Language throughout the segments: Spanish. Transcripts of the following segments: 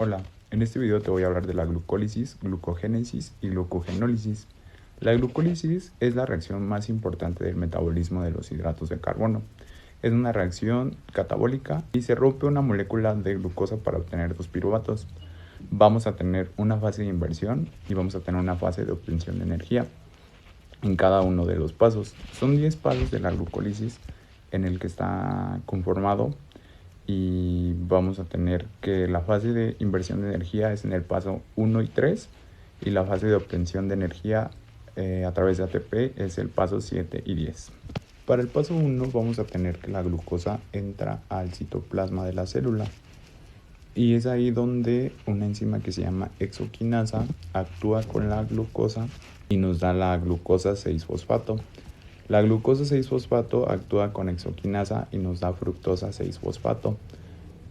Hola, en este video te voy a hablar de la glucólisis, glucogénesis y glucogenólisis. La glucólisis es la reacción más importante del metabolismo de los hidratos de carbono. Es una reacción catabólica y se rompe una molécula de glucosa para obtener dos piruvatos. Vamos a tener una fase de inversión y vamos a tener una fase de obtención de energía en cada uno de los pasos. Son 10 pasos de la glucólisis en el que está conformado y vamos a tener que la fase de inversión de energía es en el paso 1 y 3 y la fase de obtención de energía a través de ATP es el paso 7 y 10. Para el paso 1 vamos a tener que la glucosa entra al citoplasma de la célula y es ahí donde una enzima que se llama exoquinasa actúa con la glucosa y nos da la glucosa 6-fosfato. La glucosa 6-fosfato actúa con exoquinasa y nos da fructosa 6-fosfato.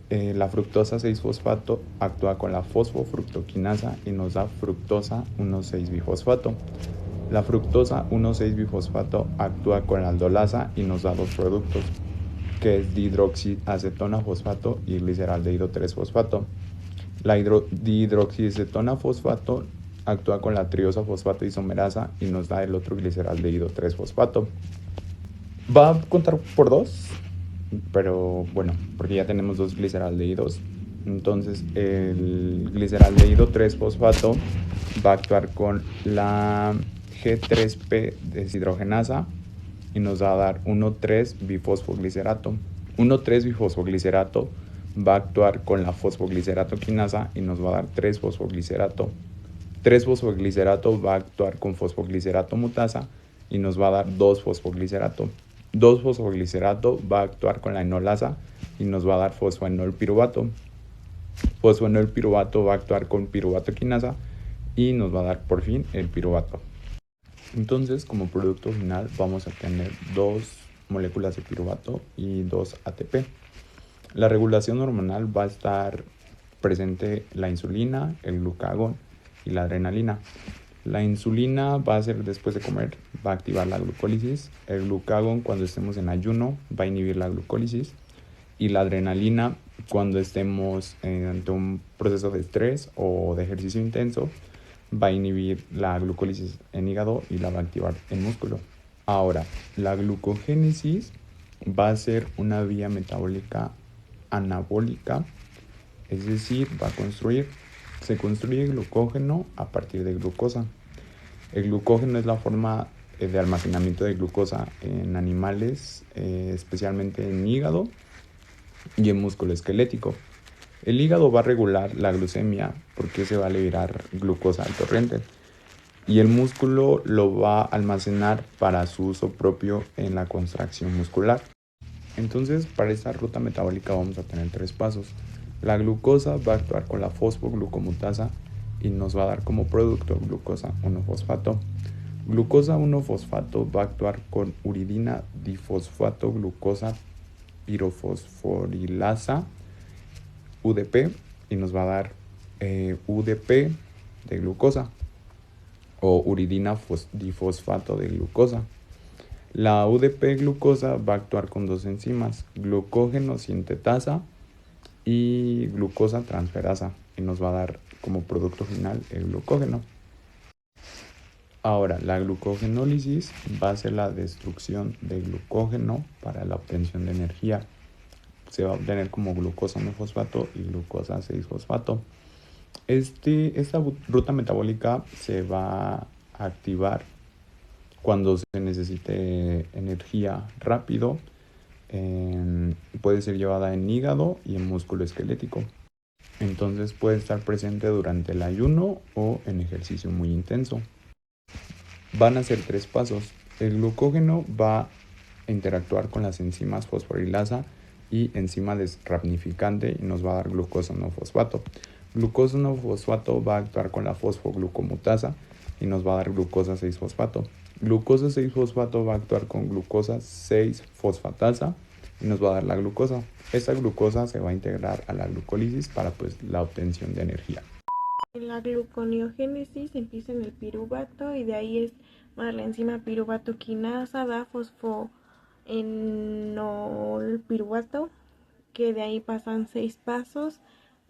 La fructosa 6-fosfato actúa con la fosfofructoquinasa y nos da fructosa 1,6-bifosfato. La fructosa 1,6-bifosfato actúa con la aldolasa y nos da dos productos, que es dihidroxiacetona fosfato y gliceraldehído 3-fosfato. La dihidroxiacetona fosfato actúa con la triosa fosfato isomerasa y nos da el otro gliceraldehído 3-fosfato. Va a contar por dos, pero bueno, porque ya tenemos dos gliceraldehídos. Entonces el gliceraldehído 3-fosfato va a actuar con la G3P deshidrogenasa y nos va a dar 1,3-bifosfoglicerato. 1,3-bifosfoglicerato va a actuar con la fosfogliceratoquinasa y nos va a dar 3-fosfoglicerato. 3-fosfoglicerato va a actuar con fosfoglicerato mutasa y nos va a dar 2-fosfoglicerato. 2-fosfoglicerato va a actuar con la enolasa y nos va a dar fosfoenolpiruvato. Fosfoenolpiruvato va a actuar con piruvatoquinasa y nos va a dar por fin el piruvato. Entonces, como producto final vamos a tener dos moléculas de piruvato y dos ATP. La regulación hormonal va a estar presente la insulina, el glucagón y la adrenalina. La insulina va a ser después de comer, va a activar la glucólisis. El glucagón cuando estemos en ayuno va a inhibir la glucólisis. Y la adrenalina cuando estemos ante un proceso de estrés o de ejercicio intenso va a inhibir la glucólisis en hígado y la va a activar en músculo. Ahora, la glucogénesis va a ser una vía metabólica anabólica, es decir, se construye glucógeno a partir de glucosa. El glucógeno es la forma de almacenamiento de glucosa en animales, especialmente en hígado y en músculo esquelético. El hígado va a regular la glucemia porque se va a liberar glucosa al torrente y el músculo lo va a almacenar para su uso propio en la contracción muscular. Entonces, para esta ruta metabólica vamos a tener tres pasos. La glucosa va a actuar con la fosfoglucomutasa y nos va a dar como producto glucosa 1-fosfato. Glucosa 1-fosfato va a actuar con uridina difosfato glucosa pirofosforilasa UDP y nos va a dar UDP de glucosa o uridina difosfato de glucosa. La UDP glucosa va a actuar con dos enzimas, glucógeno sintetasa y glucosa transferasa, y nos va a dar como producto final el glucógeno. Ahora, la glucogenólisis va a ser la destrucción de glucógeno para la obtención de energía. Se va a obtener como glucosa 1-fosfato y glucosa 6-fosfato. Esta ruta metabólica se va a activar cuando se necesite energía rápido. Puede ser llevada en hígado y en músculo esquelético. Entonces puede estar presente durante el ayuno o en ejercicio muy intenso. Van a ser tres pasos. El glucógeno va a interactuar con las enzimas fosforilasa y enzima desrapnificante y nos va a dar glucosa 1-fosfato. Glucosa 1-fosfato va a actuar con la fosfoglucomutasa y nos va a dar glucosa 6-fosfato. Glucosa 6-fosfato va a actuar con glucosa 6-fosfatasa y nos va a dar la glucosa. Esta glucosa se va a integrar a la glucólisis para la obtención de energía. La gluconeogénesis empieza en el piruvato y de ahí es más la enzima piruvatoquinasa da fosfoenolpiruvato, que de ahí pasan 6 pasos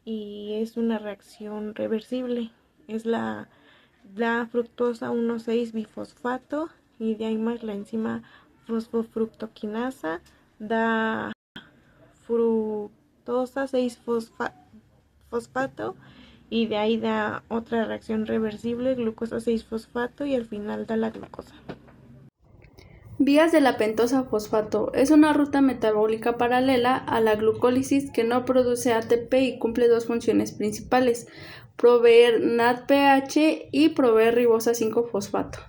y es una reacción reversible. Es la fructosa 1,6-bifosfato y de ahí más la enzima fosfofructoquinasa da fructosa 6-fosfato y de ahí da otra reacción reversible, glucosa 6-fosfato y al final da la glucosa. Vías de la pentosa fosfato. Es una ruta metabólica paralela a la glucólisis que no produce ATP y cumple dos funciones principales: proveer NADPH y proveer ribosa 5-fosfato.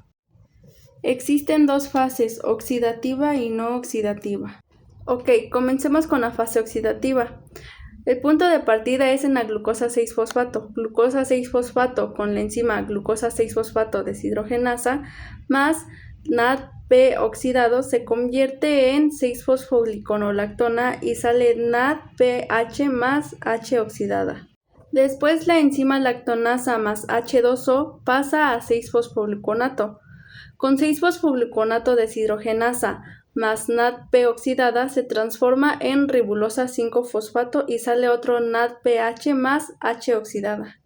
Existen dos fases, oxidativa y no oxidativa. Ok, comencemos con la fase oxidativa. El punto de partida es en la glucosa 6-fosfato. Glucosa 6-fosfato con la enzima glucosa 6-fosfato deshidrogenasa más NADP oxidado se convierte en 6-fosfogliconolactona y sale NADPH más H oxidada. Después la enzima lactonasa más H2O pasa a 6-fosfogluconato. Con 6-fosfogluconato deshidrogenasa más NADP oxidada se transforma en ribulosa 5-fosfato y sale otro NADPH más H oxidada.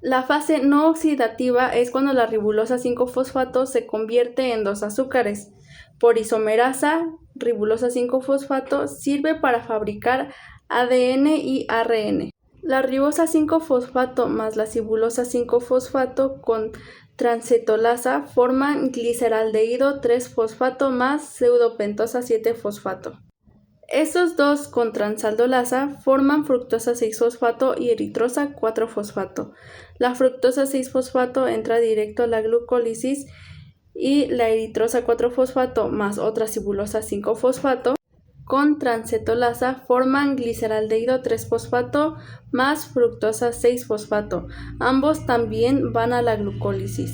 La fase no oxidativa es cuando la ribulosa 5-fosfato se convierte en dos azúcares. Por isomerasa, ribulosa 5-fosfato sirve para fabricar ADN y ARN. La ribosa 5-fosfato más la cibulosa 5-fosfato con transcetolasa forman gliceraldehído 3-fosfato más pseudopentosa 7-fosfato. Estos dos con transaldolasa forman fructosa 6-fosfato y eritrosa 4-fosfato. La fructosa 6-fosfato entra directo a la glucólisis y la eritrosa 4-fosfato más otra cibulosa 5-fosfato con transcetolasa forman gliceraldehído 3-fosfato más fructosa 6-fosfato. Ambos también van a la glucólisis.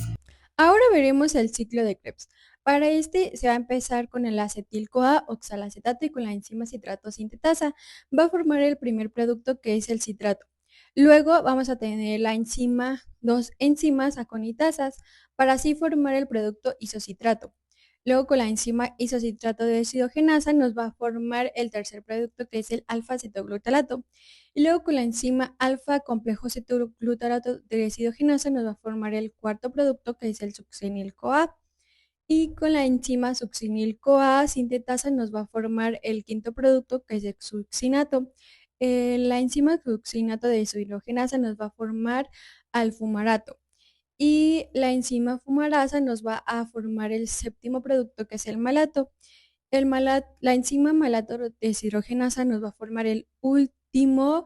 Ahora veremos el ciclo de Krebs. Para este se va a empezar con el acetil-CoA oxalacetato y con la enzima citrato sintetasa. Va a formar el primer producto que es el citrato. Luego vamos a tener dos enzimas aconitasas para así formar el producto isocitrato. Luego con la enzima isocitrato de deshidrogenasa nos va a formar el tercer producto que es el alfa-cetoglutarato. Y luego con la enzima alfa complejo cetoglutarato de deshidrogenasa nos va a formar el cuarto producto que es el succinil-CoA. Y con la enzima succinil-CoA sintetasa nos va a formar el quinto producto que es el succinato. La enzima succinato de deshidrogenasa nos va a formar alfumarato. Y la enzima fumarasa nos va a formar el séptimo producto que es el malato. La enzima malato deshidrogenasa nos va a formar el último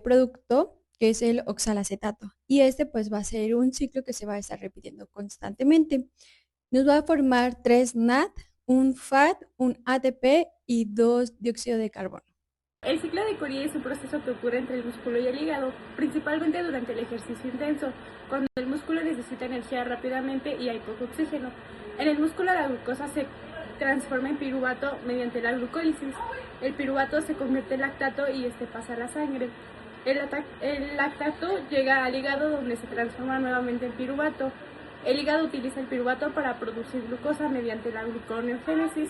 producto que es el oxalacetato. Y este pues va a ser un ciclo que se va a estar repitiendo constantemente. Nos va a formar 3 NAD, un FAD, un ATP y 2 dióxido de carbono. El ciclo de Curie es un proceso que ocurre entre el músculo y el hígado, principalmente durante el ejercicio intenso, cuando el músculo necesita energía rápidamente y hay poco oxígeno. En el músculo la glucosa se transforma en piruvato mediante la glucólisis. El piruvato se convierte en lactato y este pasa a la sangre. El lactato llega al hígado donde se transforma nuevamente en piruvato. El hígado utiliza el piruvato para producir glucosa mediante la gluconeogénesis.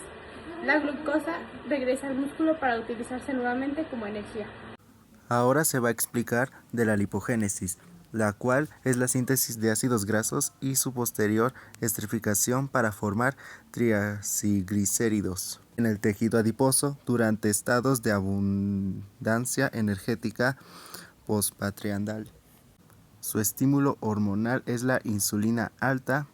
La glucosa regresa al músculo para utilizarse nuevamente como energía. Ahora se va a explicar de la lipogénesis, la cual es la síntesis de ácidos grasos y su posterior estrificación para formar triacilglicéridos en el tejido adiposo durante estados de abundancia energética postprandial. Su estímulo hormonal es la insulina alta.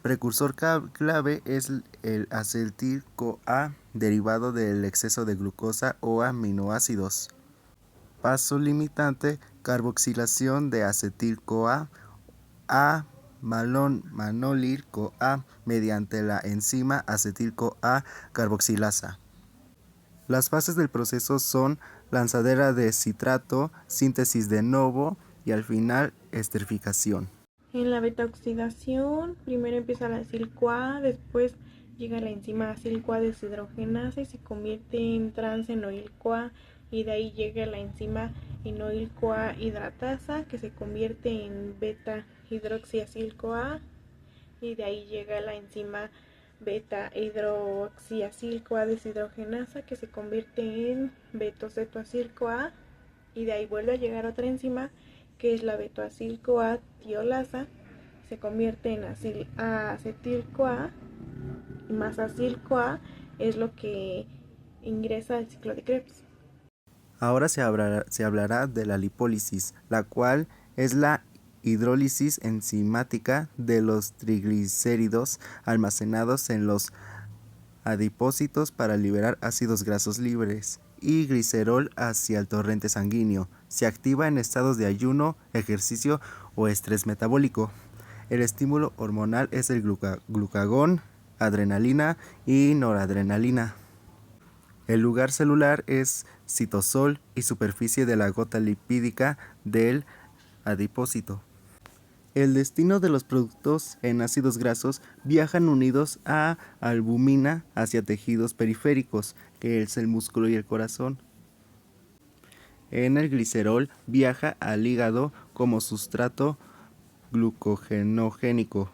Precursor clave es el acetil-CoA derivado del exceso de glucosa o aminoácidos. Paso limitante: carboxilación de acetil-CoA a manolir-CoA mediante la enzima acetil-CoA carboxilasa. Las fases del proceso son lanzadera de citrato, síntesis de novo y al final estrificación. En la beta-oxidación, primero empieza la acil-CoA, después llega la enzima acil-CoA deshidrogenasa y se convierte en trans-enoil-CoA y de ahí llega la enzima enoil-CoA hidratasa que se convierte en beta-hidroxiacil-CoA y de ahí llega la enzima beta-hidroxiacil-CoA deshidrogenasa que se convierte en beta-cetoacil-CoA y de ahí vuelve a llegar otra enzima que es la betoacil-CoA tiolasa, se convierte en acetil-CoA más acil-CoA es lo que ingresa al ciclo de Krebs. Ahora se hablará de la lipólisis, la cual es la hidrólisis enzimática de los triglicéridos almacenados en los adipocitos para liberar ácidos grasos libres y glicerol hacia el torrente sanguíneo. Se activa en estados de ayuno, ejercicio o estrés metabólico. El estímulo hormonal es el glucagón, adrenalina y noradrenalina. El lugar celular es citosol y superficie de la gota lipídica del adipócito. El destino de los productos en ácidos grasos viajan unidos a albúmina hacia tejidos periféricos, que es el músculo y el corazón. En el glicerol viaja al hígado como sustrato glucogenogénico.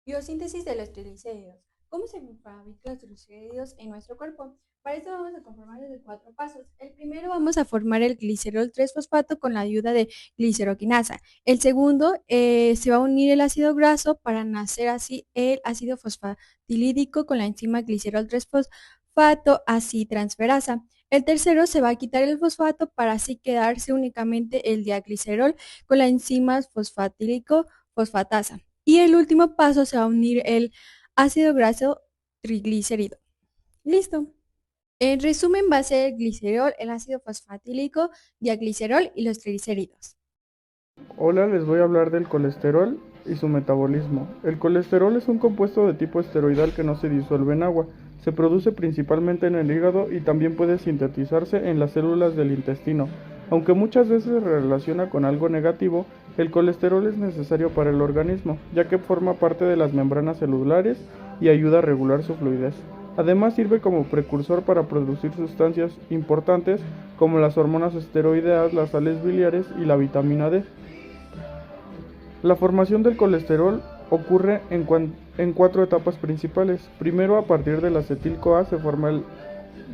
Biosíntesis de los triglicéridos. ¿Cómo se fabrican los triglicéridos en nuestro cuerpo? Para esto vamos a conformarlos de 4 pasos. El primero vamos a formar el glicerol 3-fosfato con la ayuda de gliceroquinasa. El segundo se va a unir el ácido graso para nacer así el ácido fosfatilídico con la enzima glicerol 3-fosfato aciltransferasa. El tercero se va a quitar el fosfato para así quedarse únicamente el diaglicerol con la enzima fosfatílico fosfatasa. Y el último paso se va a unir el ácido graso triglicérido. Listo. En resumen, va a ser el glicerol, el ácido fosfatílico, diaglicerol y los triglicéridos. Hola, les voy a hablar del colesterol y su metabolismo. El colesterol es un compuesto de tipo esteroidal que no se disuelve en agua. Se produce principalmente en el hígado y también puede sintetizarse en las células del intestino. Aunque muchas veces se relaciona con algo negativo, el colesterol es necesario para el organismo, ya que forma parte de las membranas celulares y ayuda a regular su fluidez. Además sirve como precursor para producir sustancias importantes como las hormonas esteroideas, las sales biliares y la vitamina D. La formación del colesterol ocurre en 4 etapas principales. Primero, a partir del acetil-CoA se forma el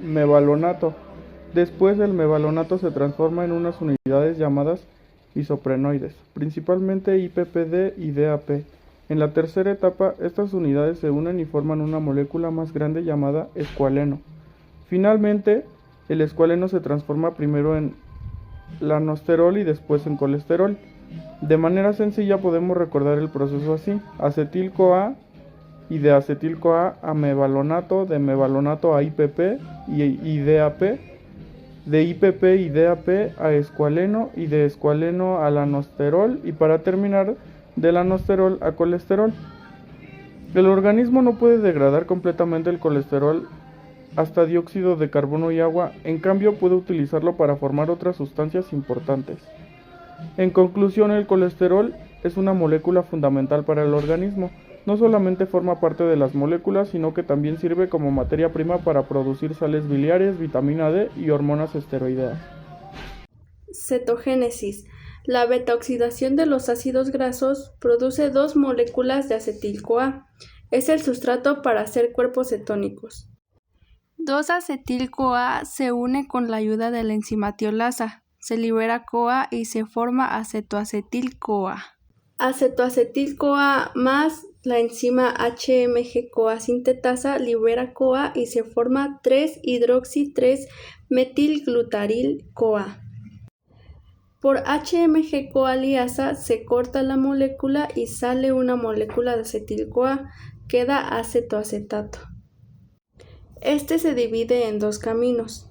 mevalonato. Después el mevalonato se transforma en unas unidades llamadas isoprenoides, principalmente IPPD y DAP. En la tercera etapa, estas unidades se unen y forman una molécula más grande llamada escualeno. Finalmente, el escualeno se transforma primero en lanosterol y después en colesterol. De manera sencilla podemos recordar el proceso así: acetil-CoA y de acetil-CoA a mevalonato, de mevalonato a IPP y DAP, de IPP y DAP a escualeno y de escualeno a lanosterol y para terminar de lanosterol a colesterol. El organismo no puede degradar completamente el colesterol hasta dióxido de carbono y agua, en cambio puede utilizarlo para formar otras sustancias importantes. En conclusión, el colesterol es una molécula fundamental para el organismo. No solamente forma parte de las moléculas, sino que también sirve como materia prima para producir sales biliares, vitamina D y hormonas esteroideas. Cetogénesis. La beta-oxidación de los ácidos grasos produce 2 moléculas de acetil-CoA. Es el sustrato para hacer cuerpos cetónicos. 2-acetil-CoA se une con la ayuda de la enzima tiolasa. Se libera CoA y se forma acetoacetil-CoA. Acetoacetil-CoA más la enzima HMG-CoA sintetasa libera CoA y se forma 3-hidroxi-3-metilglutaril-CoA. Por HMG-CoA liasa se corta la molécula y sale una molécula de acetil-CoA, queda acetoacetato. Este se divide en 2 caminos.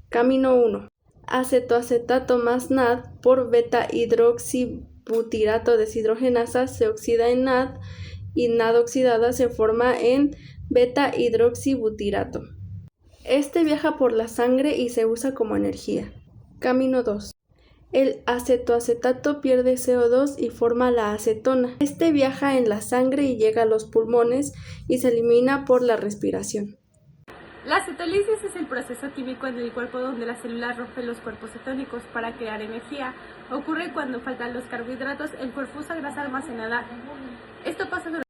Camino 1. Acetoacetato más NAD por beta-hidroxibutirato deshidrogenasa se oxida en NAD y NAD oxidada se forma en beta-hidroxibutirato. Este viaja por la sangre y se usa como energía. Camino 2. El acetoacetato pierde CO2 y forma la acetona. Este viaja en la sangre y llega a los pulmones y se elimina por la respiración. La cetólisis es el proceso químico en el cuerpo donde la célula rompe los cuerpos cetónicos para crear energía. Ocurre cuando faltan los carbohidratos, el cuerpo usa grasa almacenada. Esto pasa durante